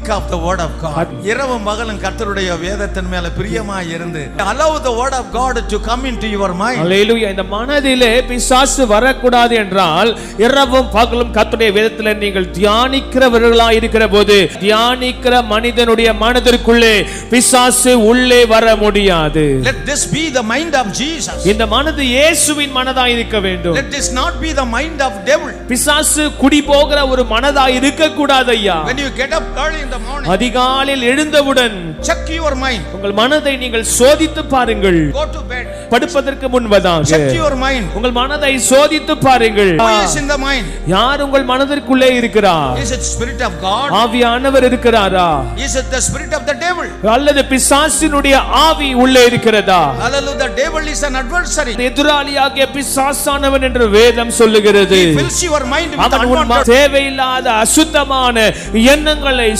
of the word of God. இரவும் பகலும் கர்த்தருடைய வேதத்தின் மேல பிரியமாய் இருந்து allow the word of God to come into your mind. Hallelujah. இந்த மனதிலே பிசாசு வரக்கூடாது என்றால் இரவும் பகலும் கர்த்தருடைய வேதத்திலே நீங்கள் தியானிக்கிறவர்களாய் இருக்கிறபோது தியானிக்கிற மனிதனுடைய மனதிற்குள்ளே பிசாசு உள்ளே வர முடியாது. Let this be the mind of Jesus. இந்த மனது இயேசுவின் மனதாய் இருக்க வேண்டும். Let this not be the mind of devil. பிசாசு குடி போகிற ஒரு மனதாய் இருக்க கூடாது ஐயா. When you get up early in the morning, அதிகாலையில் எழுந்தவுடன் check your mind. உங்கள் மனதை நீங்கள் சோதித்து பாருங்கள். Go to bed. படுப்பதற்கு முன்பதாக check your mind. உங்கள் மனதை சோதித்து பாருங்கள். Who is in the mind? யார் உங்கள் மனதிற்குள்ளே இருக்கிறார்? Is it spirit of God? ஆவியானவர் இருக்கிறாரா? Is it the spirit of the devil? அல்லது பிசாசினுடைய ஆவி உள்ளே இருக்கிறதா? Hallelujah. The devil is an adversary. எதிராளியாகிய பிசாசானவன் என்று வேதம் சொல்லுகிறது. He fills your mind with அவன் unwanted தேவையில்லாத அசுத்தமான எண்ணங்களை